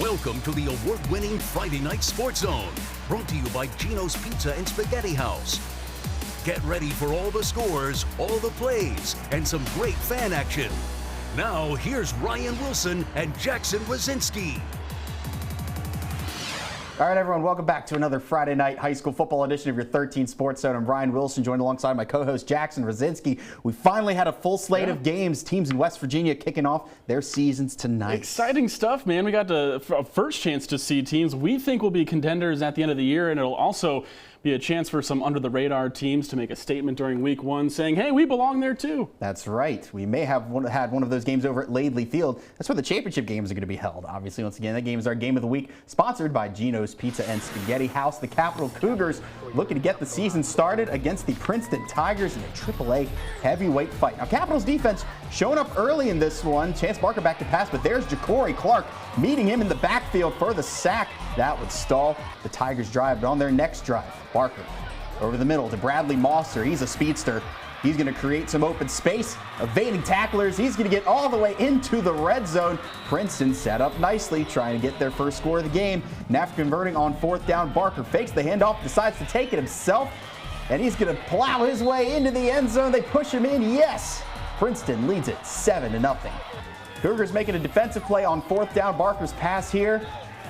Welcome to the award-winning Friday Night Sports Zone, brought to you by Gino's Pizza and Spaghetti House. Get ready for all the scores, all the plays, and some great fan action. Now, here's Ryan Wilson and Jackson Wazinski. All right, everyone, welcome back to another Friday night high school football edition of your 13 Sports Zone. I'm Ryan Wilson, joined alongside my co-host Jackson Wazinski. We finally had a full slate of games. Teams in West Virginia kicking off their seasons tonight. Exciting stuff, man. We got a first chance to see teams we think will be contenders at the end of the year, and it'll also be a chance for some under-the-radar teams to make a statement during week one saying, hey, we belong there too. That's right. We may have had one of those games over at Laidley Field. That's where the championship games are going to be held. Obviously, once again, that game is our game of the week, sponsored by Gino's Pizza and Spaghetti House. The Capital Cougars looking to get the season started against the Princeton Tigers in a AAA heavyweight fight. Now, Capital's defense showing up early in this one. Chance Barker back to pass, but there's Ja'Cory Clark meeting him in the backfield for the sack. That would stall the Tigers' drive, but on their next drive, Barker over the middle to Bradley Mosser. He's a speedster. He's going to create some open space, evading tacklers. He's going to get all the way into the red zone. Princeton set up nicely, trying to get their first score of the game. And after converting on fourth down, Barker fakes the handoff, decides to take it himself, and he's going to plow his way into the end zone. They push him in. Yes! Princeton leads it 7-0. Cougars making a defensive play on fourth down. Barker's pass here.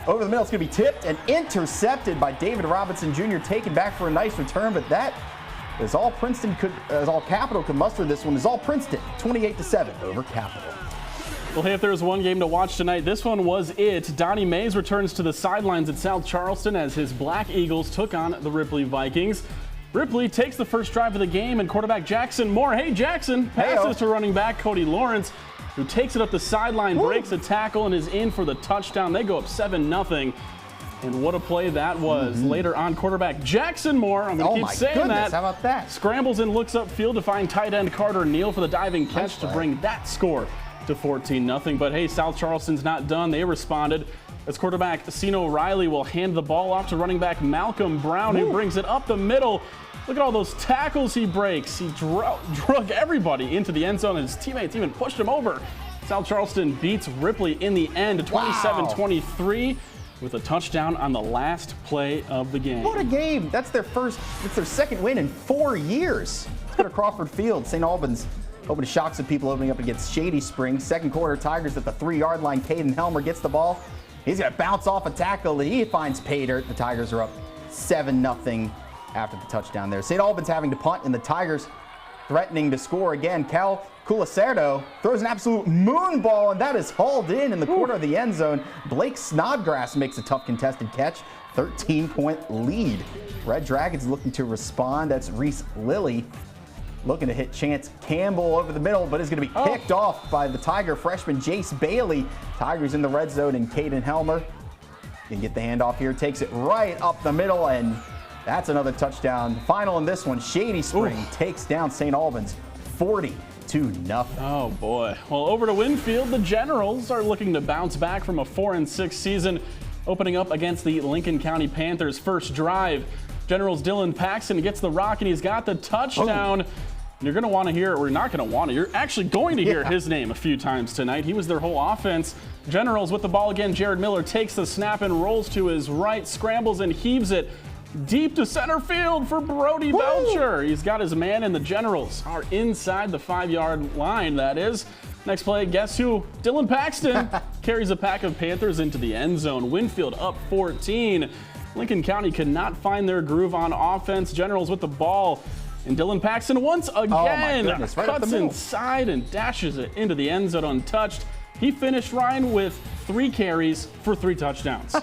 Over the middle, it's going to be tipped and intercepted by David Robinson Jr., taken back for a nice return, but that is all Capital could muster. This one is all Princeton, 28-7 over Capital. Well, hey, if there's one game to watch tonight, this one was it. Donnie Mays returns to the sidelines at South Charleston as his Black Eagles took on the Ripley Vikings. Ripley takes the first drive of the game, and quarterback Jackson Moore, hey Jackson, passes to running back Cody Lawrence, who takes it up the sideline, breaks a tackle, and is in for the touchdown. They go up 7-0. And what a play that was. Later on, quarterback Jackson Moore, I'm going to keep saying that. How about that? Scrambles and looks upfield to find tight end Carter Neal for the diving catch to bring that score to 14-0. But hey, South Charleston's not done. They responded as quarterback Sino Riley will hand the ball off to running back Malcolm Brown, who brings it up the middle. Look at all those tackles he breaks. He drug everybody into the end zone, and his teammates even pushed him over. South Charleston beats Ripley in the end, 27-23, with a touchdown on the last play of the game. What a game. That's their second win in 4 years. Let's go to Crawford Field. St. Albans hoping to shock some people, opening up against Shady Springs. Second quarter, Tigers at the 3-yard line. Caden Helmer gets the ball. He's going to bounce off a tackle, and he finds pay dirt. The Tigers are up 7-0. After the touchdown there. St. Albans having to punt, and the Tigers threatening to score again. Cal Culacerdo throws an absolute moon ball, and that is hauled in the corner of the end zone. Blake Snodgrass makes a tough contested catch. 13-point lead. Red Dragons looking to respond. That's Reese Lilly looking to hit Chance Campbell over the middle, but is going to be picked off by the Tiger freshman Jace Bailey. Tigers in the red zone, and Caden Helmer can get the handoff here. Takes it right up the middle, and that's another touchdown. Final in this one, Shady Spring takes down St. Albans 40-0. Oh boy. Well, over to Winfield, the Generals are looking to bounce back from a 4-6 season, opening up against the Lincoln County Panthers. First drive, Generals Dylan Paxton gets the rock, and he's got the touchdown. You're going to want to hear, or you're not going to want to, you're actually going to hear his name a few times tonight. He was their whole offense. Generals with the ball again. Jared Miller takes the snap and rolls to his right, scrambles and heaves it deep to center field for Brody Belcher. He's got his man, and the Generals are inside the 5-yard line, that is. Next play, guess who? Dylan Paxton carries a pack of Panthers into the end zone. Winfield up 14. Lincoln County could not find their groove on offense. Generals with the ball, and Dylan Paxton once again cuts inside and dashes it into the end zone untouched. He finished, Ryan, with 3 carries for 3 touchdowns.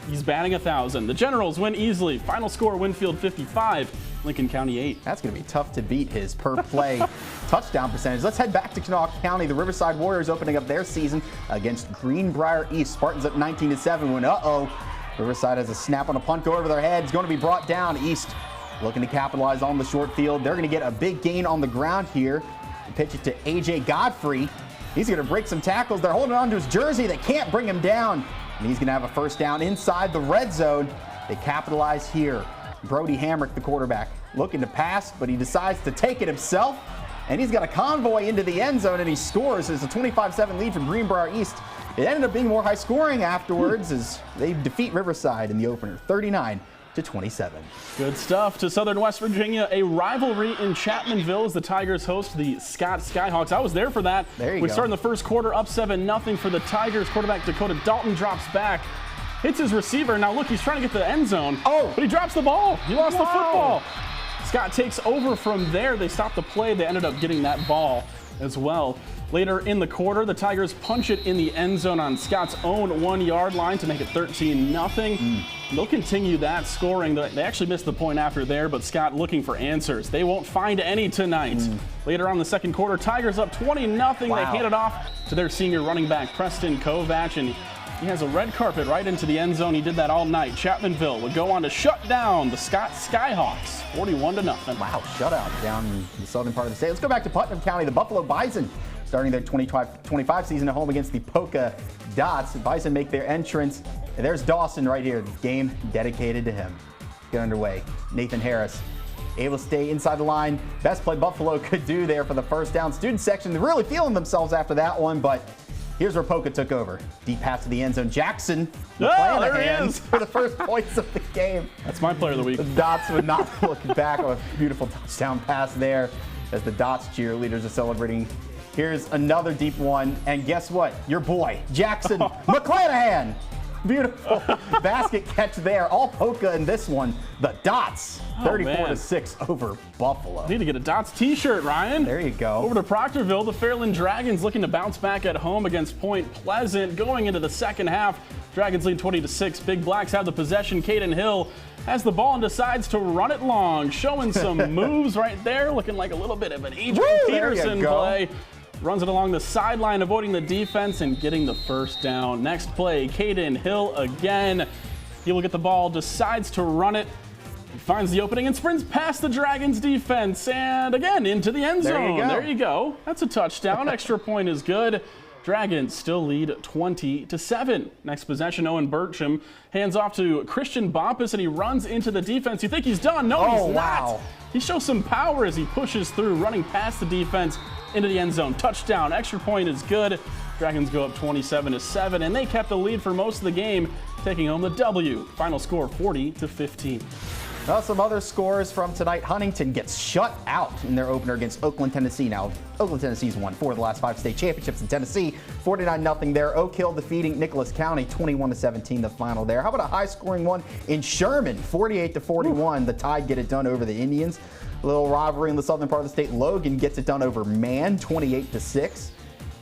He's batting 1,000. The Generals win easily. Final score, Winfield 55, Lincoln County 8. That's going to be tough to beat his per-play touchdown percentage. Let's head back to Kanawha County. The Riverside Warriors opening up their season against Greenbrier East. Spartans up 19-7 when, Riverside has a snap on a punt, go over their heads. Going to be brought down. East looking to capitalize on the short field. They're going to get a big gain on the ground here. Pitch it to A.J. Godfrey. He's going to break some tackles. They're holding on to his jersey. They can't bring him down. And he's going to have a first down inside the red zone. They capitalize here. Brody Hamrick, the quarterback, looking to pass, but he decides to take it himself. and he's got a convoy into the end zone, and he scores. It's a 25-7 lead from Greenbrier East. It ended up being more high scoring afterwards as they defeat Riverside in the opener, 39-27. Good stuff. To Southern West Virginia, a rivalry in Chapmanville as the Tigers host the Scott Skyhawks. I was there for that. There you We go. start in the first quarter up 7-0 for the Tigers. Quarterback Dakota Dalton drops back, hits his receiver. Now look, he's trying to get to the end zone. Oh. But he drops the ball. He lost the Wow. football. Scott takes over from there. They stopped the play. They ended up getting that ball as well. Later in the quarter, the Tigers punch it in the end zone on Scott's own 1-yard line to make it 13-0. They'll continue that scoring. They actually missed the point after there, but Scott looking for answers. They won't find any tonight. Later on in the second quarter, Tigers up 20-0. Wow. They hand it off to their senior running back, Preston Kovac, and he has a red carpet right into the end zone. He did that all night. Chapmanville would go on to shut down the Scott Skyhawks, 41-0. Wow, shutout down in the southern part of the state. Let's go back to Putnam County. The Buffalo Bison starting their 2025 season at home against the Polka Dots. Bison make their entrance. And there's Dawson right here. Game dedicated to him. Get underway. Nathan Harris able to stay inside the line. Best play Buffalo could do there for the first down. Student section, they're really feeling themselves after that one, but here's where Polka took over. Deep pass to the end zone. Jackson there he is. for the first points of the game. That's my player of the week. The Dots would not look back on a beautiful touchdown pass there as the Dots cheerleaders are celebrating. Here's another deep one, and guess what? Your boy, Jackson McClanahan. Beautiful basket catch there. All Polka in this one. The Dots, 34-6 over Buffalo. Need to get a Dots t-shirt, Ryan. There you go. Over to Proctorville, the Fairland Dragons looking to bounce back at home against Point Pleasant. Going into the second half, Dragons lead 20-6. Big Blacks have the possession. Caden Hill has the ball and decides to run it long, showing some moves right there, looking like a little bit of an Adrian Peterson play. Runs it along the sideline, avoiding the defense and getting the first down. Next play, Caden Hill again. He will get the ball, decides to run it. He finds the opening and sprints past the Dragons defense and again into the end zone. There you go. That's a touchdown. Extra point is good. Dragons still lead 20-7. Next possession, Owen Burcham hands off to Christian Bompus and he runs into the defense. You think he's done? No, he's not. He shows some power as he pushes through, running past the defense into the end zone. Touchdown. Extra point is good. Dragons go up 27-7, and they kept the lead for most of the game, taking home the W. Final score 40-15. Well, some other scores from tonight. Huntington gets shut out in their opener against Oakland, Tennessee. Now, Oakland, Tennessee's won 4 of the last 5 state championships in Tennessee. 49-0 there. Oak Hill defeating Nicholas County, 21-17 the final there. How about a high-scoring one in Sherman, 48-41. The Tide get it done over the Indians. A little rivalry in the southern part of the state. Logan gets it done over Man, 28-6.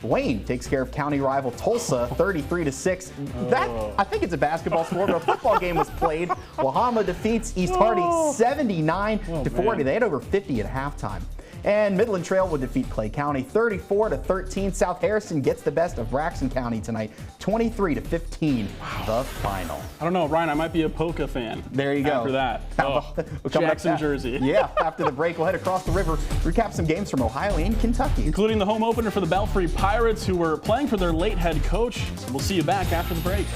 Wayne takes care of county rival Tulsa, 33-6. That, I think it's a basketball score, but a football game was played. Wahama defeats East Hardy 79-40. They had over 50 at halftime. And Midland Trail will defeat Clay County 34-13. South Harrison gets the best of Braxton County tonight, 23-15. The final. I don't know, Ryan, I might be a Polka fan. There you go. After that. We'll Jackson jersey. Yeah, after the break, we'll head across the river, recap some games from Ohio and Kentucky. Including the home opener for the Belfry Pirates, who were playing for their late head coach. So we'll see you back after the break.